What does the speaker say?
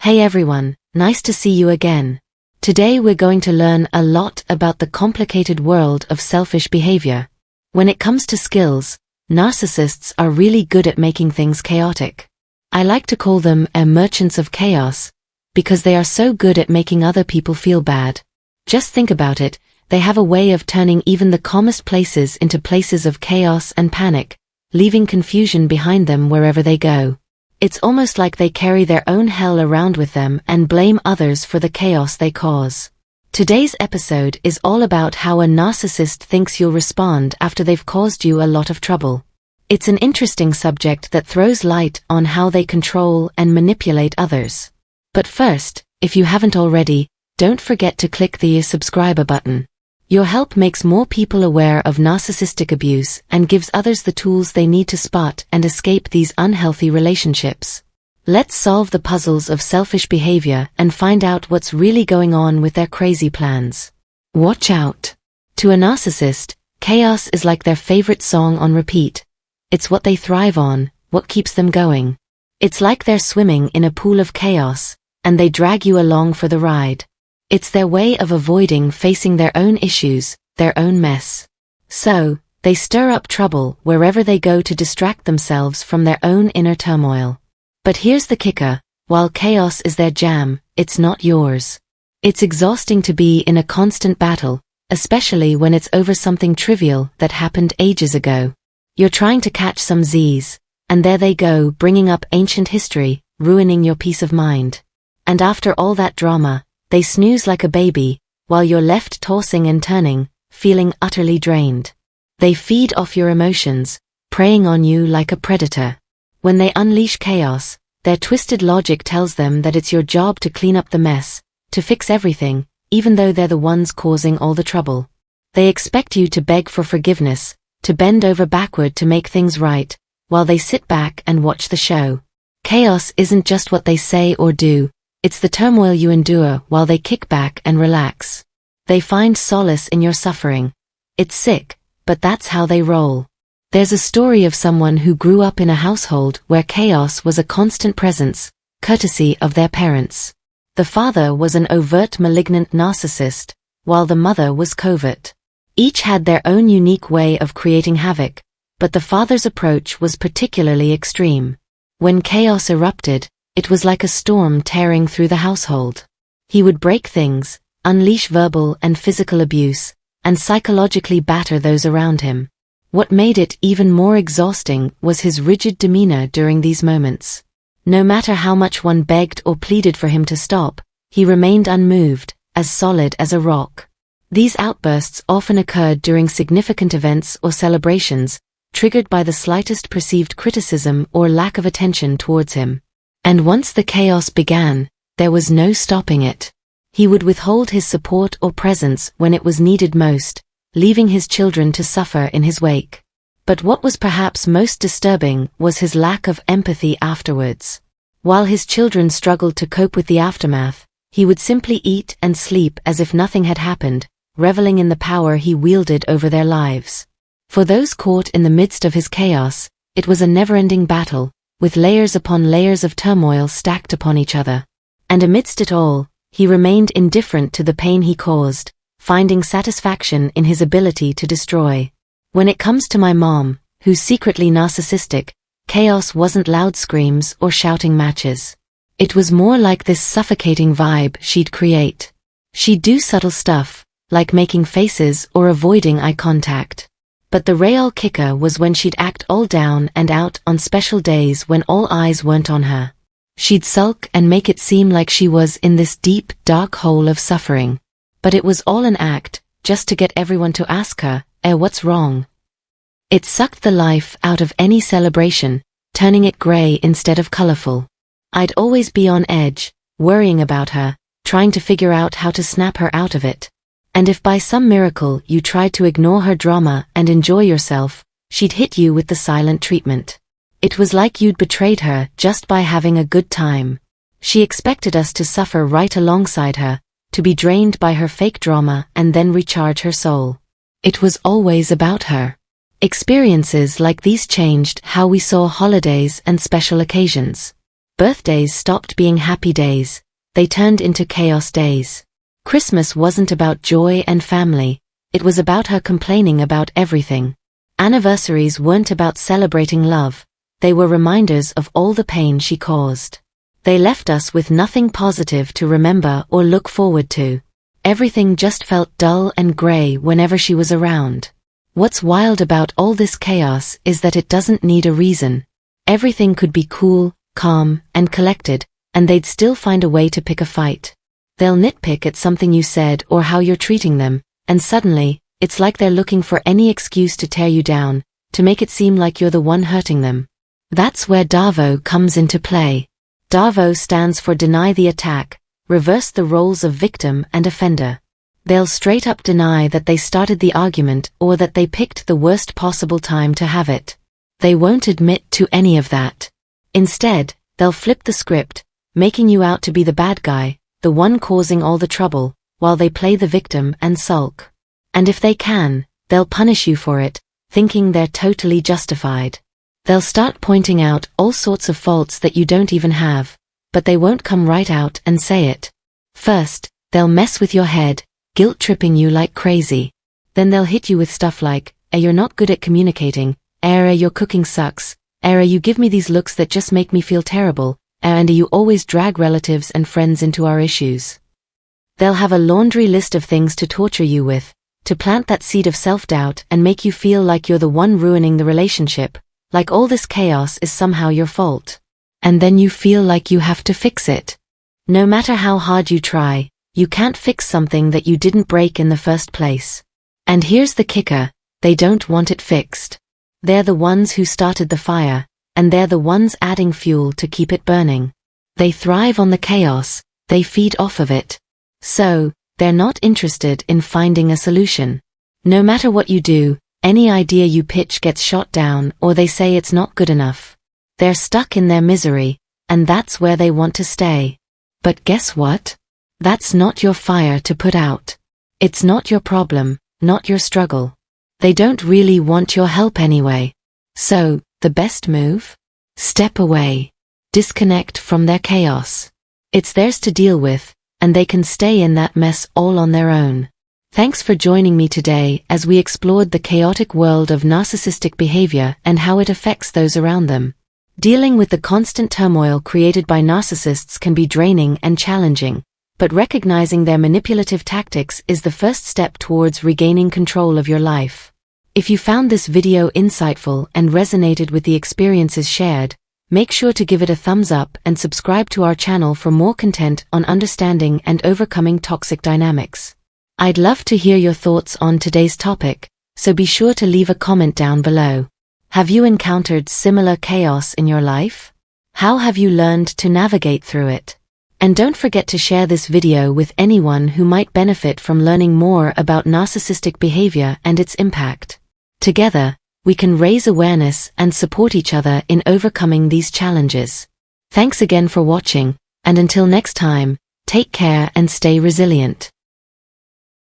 Hey everyone, nice to see you again. Today we're going to learn a lot about the complicated world of selfish behavior. When it comes to skills, narcissists are really good at making things chaotic. I like to call them merchants of chaos, because they are so good at making other people feel bad. Just think about it, they have a way of turning even the calmest places into places of chaos and panic, leaving confusion behind them wherever they go. It's almost like they carry their own hell around with them and blame others for the chaos they cause. Today's episode is all about how a narcissist thinks you'll respond after they've caused you a lot of trouble. It's an interesting subject that throws light on how they control and manipulate others. But first, if you haven't already, don't forget to click the subscribe button. Your help makes more people aware of narcissistic abuse and gives others the tools they need to spot and escape these unhealthy relationships. Let's solve the puzzles of selfish behavior and find out what's really going on with their crazy plans. Watch out! To a narcissist, chaos is like their favorite song on repeat. It's what they thrive on, what keeps them going. It's like they're swimming in a pool of chaos, and they drag you along for the ride. It's their way of avoiding facing their own issues, their own mess. So, they stir up trouble wherever they go to distract themselves from their own inner turmoil. But here's the kicker, while chaos is their jam, it's not yours. It's exhausting to be in a constant battle, especially when it's over something trivial that happened ages ago. You're trying to catch some Z's, and there they go bringing up ancient history, ruining your peace of mind. And after all that drama, they snooze like a baby, while you're left tossing and turning, feeling utterly drained. They feed off your emotions, preying on you like a predator. When they unleash chaos, their twisted logic tells them that it's your job to clean up the mess, to fix everything, even though they're the ones causing all the trouble. They expect you to beg for forgiveness, to bend over backward to make things right, while they sit back and watch the show. Chaos isn't just what they say or do, it's the turmoil you endure while they kick back and relax. They find solace in your suffering. It's sick, but that's how they roll. There's a story of someone who grew up in a household where chaos was a constant presence, courtesy of their parents. The father was an overt malignant narcissist, while the mother was covert. Each had their own unique way of creating havoc, but the father's approach was particularly extreme. When chaos erupted, it was like a storm tearing through the household. He would break things, unleash verbal and physical abuse, and psychologically batter those around him. What made it even more exhausting was his rigid demeanor during these moments. No matter how much one begged or pleaded for him to stop, he remained unmoved, as solid as a rock. These outbursts often occurred during significant events or celebrations, triggered by the slightest perceived criticism or lack of attention towards him. And once the chaos began, there was no stopping it. He would withhold his support or presence when it was needed most, leaving his children to suffer in his wake. But what was perhaps most disturbing was his lack of empathy afterwards. While his children struggled to cope with the aftermath, he would simply eat and sleep as if nothing had happened, reveling in the power he wielded over their lives. For those caught in the midst of his chaos, it was a never-ending battle, with layers upon layers of turmoil stacked upon each other. And amidst it all, he remained indifferent to the pain he caused, finding satisfaction in his ability to destroy. When it comes to my mom, who's secretly narcissistic, chaos wasn't loud screams or shouting matches. It was more like this suffocating vibe she'd create. She'd do subtle stuff, like making faces or avoiding eye contact. But the real kicker was when she'd act all down and out on special days when all eyes weren't on her. She'd sulk and make it seem like she was in this deep, dark hole of suffering. But it was all an act, just to get everyone to ask her, what's wrong? It sucked the life out of any celebration, turning it gray instead of colorful. I'd always be on edge, worrying about her, trying to figure out how to snap her out of it. And if by some miracle you tried to ignore her drama and enjoy yourself, she'd hit you with the silent treatment. It was like you'd betrayed her just by having a good time. She expected us to suffer right alongside her, to be drained by her fake drama and then recharge her soul. It was always about her. Experiences like these changed how we saw holidays and special occasions. Birthdays stopped being happy days, they turned into chaos days. Christmas wasn't about joy and family, it was about her complaining about everything. Anniversaries weren't about celebrating love, they were reminders of all the pain she caused. They left us with nothing positive to remember or look forward to. Everything just felt dull and grey whenever she was around. What's wild about all this chaos is that it doesn't need a reason. Everything could be cool, calm, and collected, and they'd still find a way to pick a fight. They'll nitpick at something you said or how you're treating them, and suddenly, it's like they're looking for any excuse to tear you down, to make it seem like you're the one hurting them. That's where DAVO comes into play. DAVO stands for deny the attack, reverse the roles of victim and offender. They'll straight up deny that they started the argument or that they picked the worst possible time to have it. They won't admit to any of that. Instead, they'll flip the script, making you out to be the bad guy, the one causing all the trouble, while they play the victim and sulk. And if they can, they'll punish you for it, thinking they're totally justified. They'll start pointing out all sorts of faults that you don't even have, but they won't come right out and say it. First, they'll mess with your head, guilt-tripping you like crazy. Then they'll hit you with stuff like, you're not good at communicating, your cooking sucks, you give me these looks that just make me feel terrible, and you always drag relatives and friends into our issues. They'll have a laundry list of things to torture you with, to plant that seed of self-doubt and make you feel like you're the one ruining the relationship, like all this chaos is somehow your fault. And then you feel like you have to fix it. No matter how hard you try, you can't fix something that you didn't break in the first place. And here's the kicker, they don't want it fixed. They're the ones who started the fire, and they're the ones adding fuel to keep it burning. They thrive on the chaos, they feed off of it. So, they're not interested in finding a solution. No matter what you do, any idea you pitch gets shot down or they say it's not good enough. They're stuck in their misery, and that's where they want to stay. But guess what? That's not your fire to put out. It's not your problem, not your struggle. They don't really want your help anyway. So, the best move? Step away. Disconnect from their chaos. It's theirs to deal with, and they can stay in that mess all on their own. Thanks for joining me today as we explored the chaotic world of narcissistic behavior and how it affects those around them. Dealing with the constant turmoil created by narcissists can be draining and challenging, but recognizing their manipulative tactics is the first step towards regaining control of your life. If you found this video insightful and resonated with the experiences shared, make sure to give it a thumbs up and subscribe to our channel for more content on understanding and overcoming toxic dynamics. I'd love to hear your thoughts on today's topic, so be sure to leave a comment down below. Have you encountered similar chaos in your life? How have you learned to navigate through it? And don't forget to share this video with anyone who might benefit from learning more about narcissistic behavior and its impact. Together, we can raise awareness and support each other in overcoming these challenges. Thanks again for watching, and until next time, take care and stay resilient.